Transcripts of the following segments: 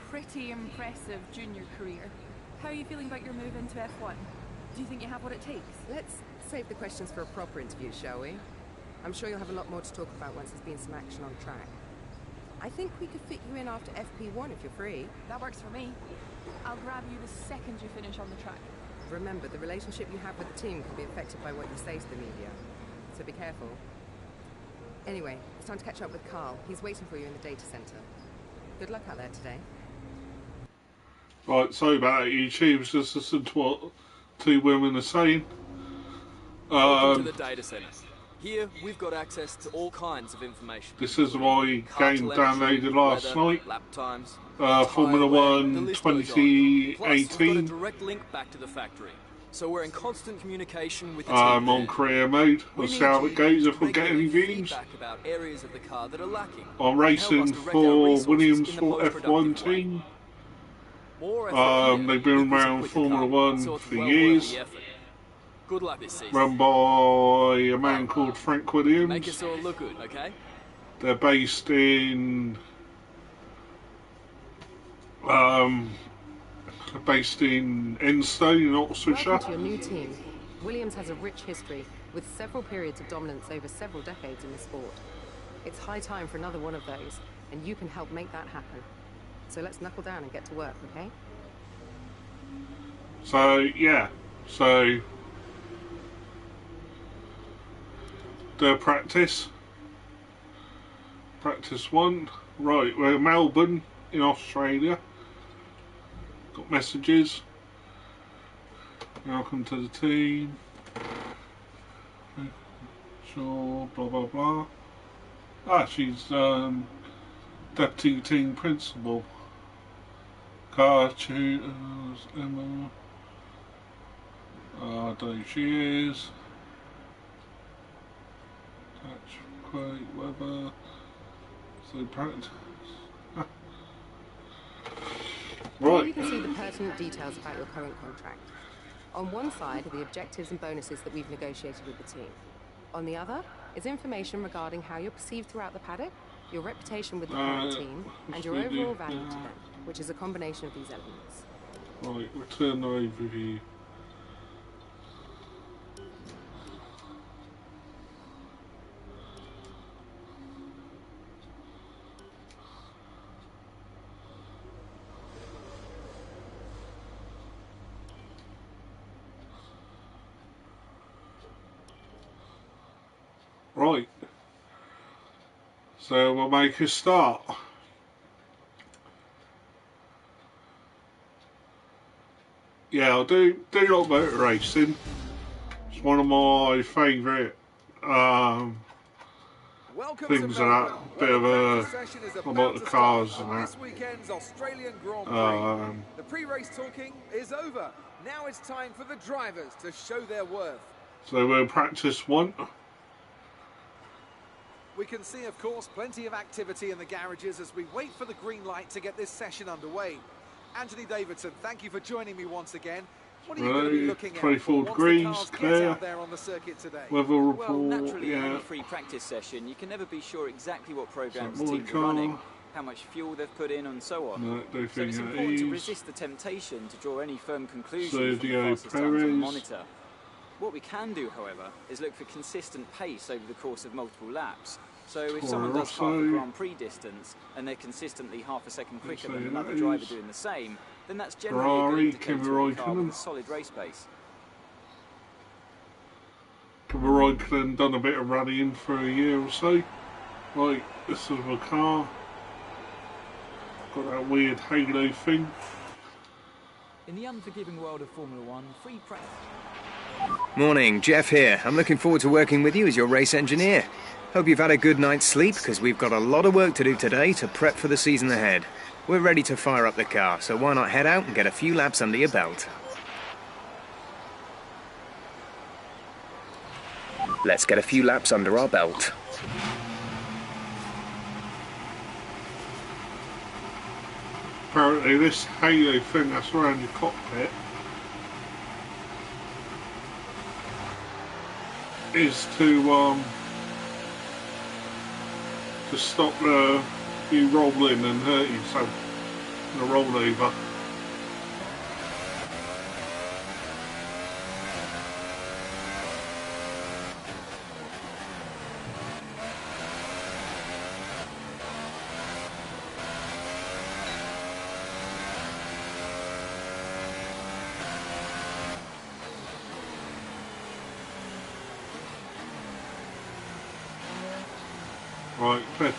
pretty impressive junior career. How are you feeling about your move into F1? Do you think you have what it takes? Let's save the questions for a proper interview, shall we? I'm sure you'll have a lot more to talk about once there's been some action on track. I think we could fit you in after FP1 if you're free. That works for me. I'll grab you the second you finish on the track. Remember, the relationship you have with the team can be affected by what you say to the media, so be careful. Anyway, it's time to catch up with Carl. He's waiting for you in the data center. Good luck out there today. Right, sorry about that, YouTube. Just listen to what two women are saying. Welcome to the data center. Here, we've got access to all kinds of information. This is my game downloaded last night. Lap times, Formula One 2018. Plus, we've got a direct link back to the factory. So we're in constant communication with the team. I'm on career mode. We'll see how it goes if we get any views. About areas of the car that are lacking. I'm racing for Williams for F1 team. They've been around Formula One for years. Good luck this season. Run by a man called Frank Williams. Make us all look good, okay? They're based in Enstone in Oxfordshire. Welcome to your new team. Williams has a rich history with several periods of dominance over several decades in the sport. It's high time for another one of those, and you can help make that happen. So let's knuckle down and get to work, okay? So, yeah. So, the practice. Practice 1. Right, we're in Melbourne in Australia. Got messages. Welcome to the team. Sure, blah blah blah. Ah, she's deputy team principal. Car tutors, Emma. There she is. Touch, quite, weather. So practice. Here you can see the pertinent details about your current contract. On one side are the objectives and bonuses that we've negotiated with the team. On the other is information regarding how you're perceived throughout the paddock, your reputation with the current team, and your overall value to them, which is a combination of these elements. Right, return the overview. Right, so we'll make a start. Yeah, I do like motor racing. It's one of my favourite things and that. Bit of about the cars and that. The pre-race talking is over. Now it's time for the drivers to show their worth. So we'll practice 1. We can see, of course, plenty of activity in the garages as we wait for the green light to get this session underway. Anthony Davidson, thank you for joining me once again. What are you going to be looking at 24 degrees, clear. Out there on the circuit today? Weather report, well, naturally, yeah. in any free practice session, you can never be sure exactly what programs teams are running, how much fuel they've put in, and so on. No, so it's important to resist the temptation to draw any firm conclusions from the fastest times on the monitor. What we can do, however, is look for consistent pace over the course of multiple laps. So if someone does half the Grand Prix distance and they're consistently half a second quicker than another driver doing the same, then that's generally a good indicator of a car with a solid race pace. Kimi Räikkönen done a bit of rallying for a year or so. Right, this is my car. Got that weird halo thing. In the unforgiving world of Formula One, free practice. Morning, Jeff here. I'm looking forward to working with you as your race engineer. Hope you've had a good night's sleep, because we've got a lot of work to do today to prep for the season ahead. We're ready to fire up the car, so why not head out and get a few laps under your belt? Let's get a few laps under our belt. Apparently this halo thing that's around your cockpit is to stop you rolling and hurt yourself. The rollover. Right, fit.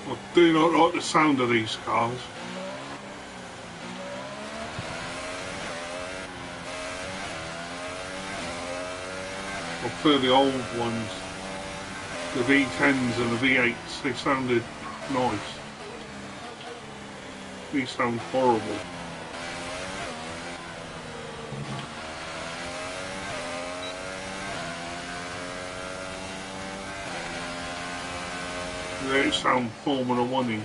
I do not like the sound of these cars. I prefer the old ones, the V10s and the V8s, they sounded nice. These sound horrible. They sound Formula One-y.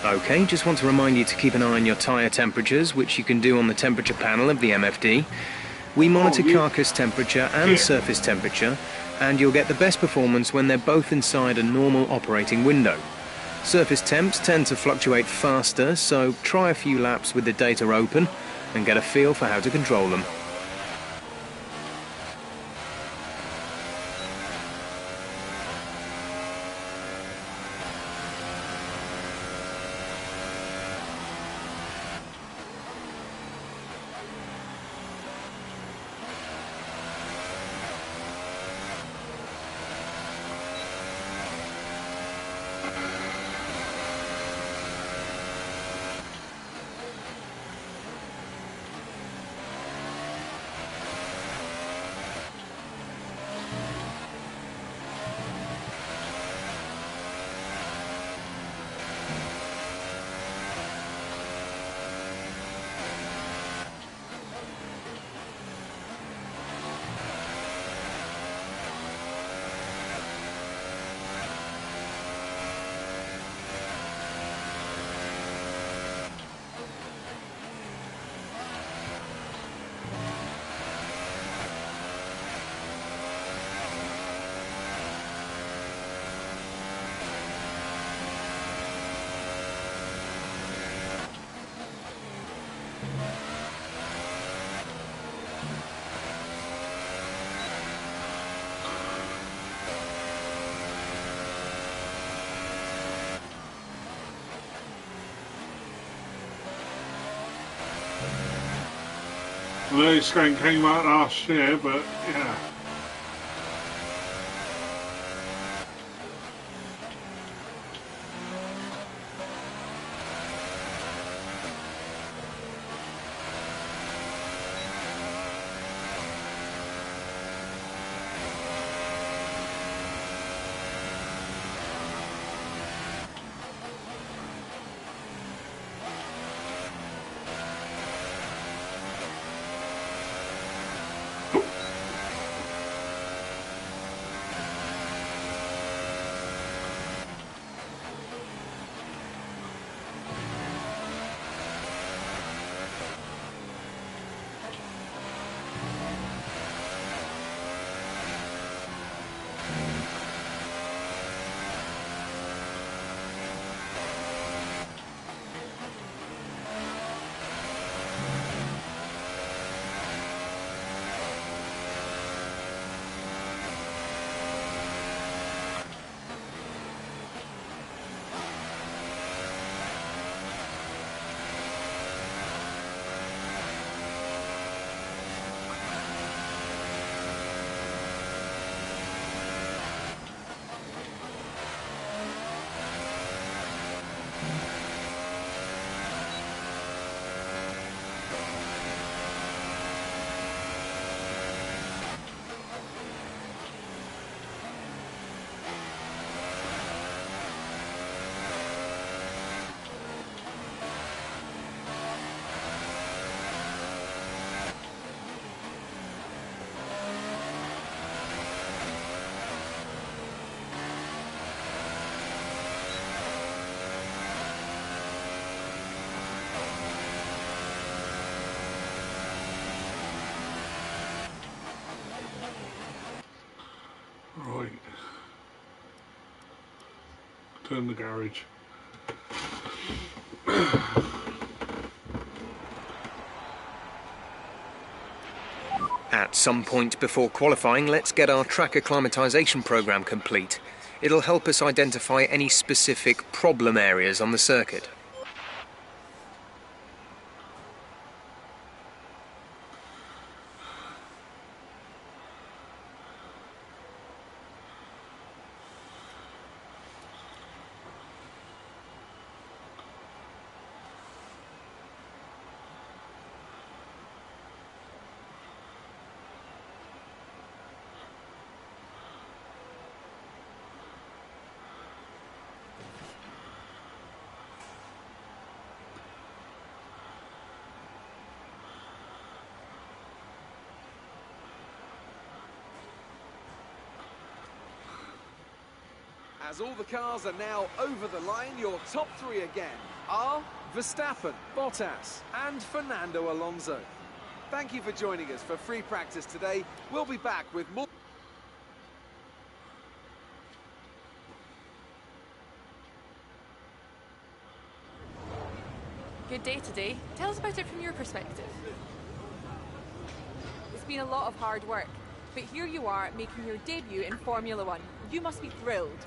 Okay, just want to remind you to keep an eye on your tyre temperatures, which you can do on the temperature panel of the MFD. We monitor carcass temperature and surface temperature, and you'll get the best performance when they're both inside a normal operating window. Surface temps tend to fluctuate faster, so try a few laps with the data open and get a feel for how to control them. I know this game came out last year, but yeah. Right. Turn the garage. At some point before qualifying, let's get our track acclimatisation programme complete. It'll help us identify any specific problem areas on the circuit. As all the cars are now over the line, your top three again are Verstappen, Bottas and Fernando Alonso. Thank you for joining us for free practice today. We'll be back with more. Good day today. Tell us about it from your perspective. It's been a lot of hard work, but here you are making your debut in Formula One. You must be thrilled.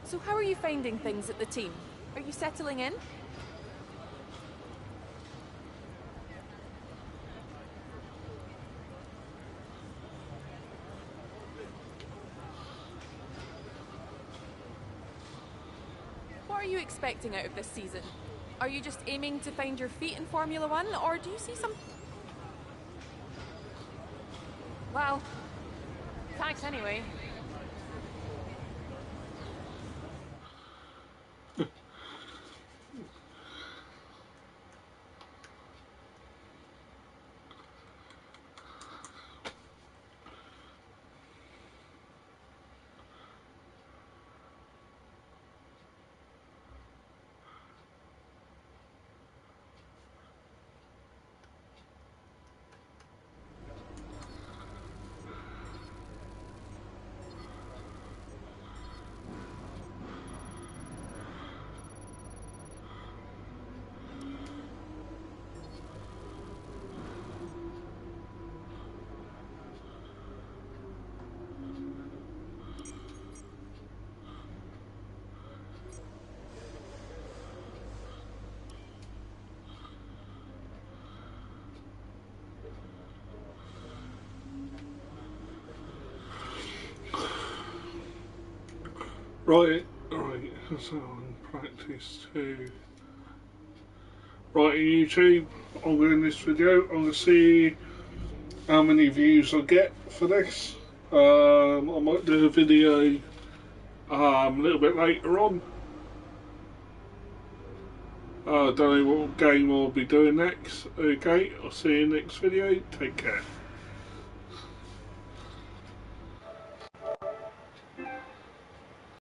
So how are you finding things at the team? Are you settling in? What are you expecting out of this season? Are you just aiming to find your feet in Formula One, or do you see some... Well, thanks anyway. Right, so on practice 2. Right, YouTube, I'm going to end this video. I'm going to see how many views I get for this. I might do a video a little bit later on. I don't know what game I'll be doing next. Okay, I'll see you next video. Take care.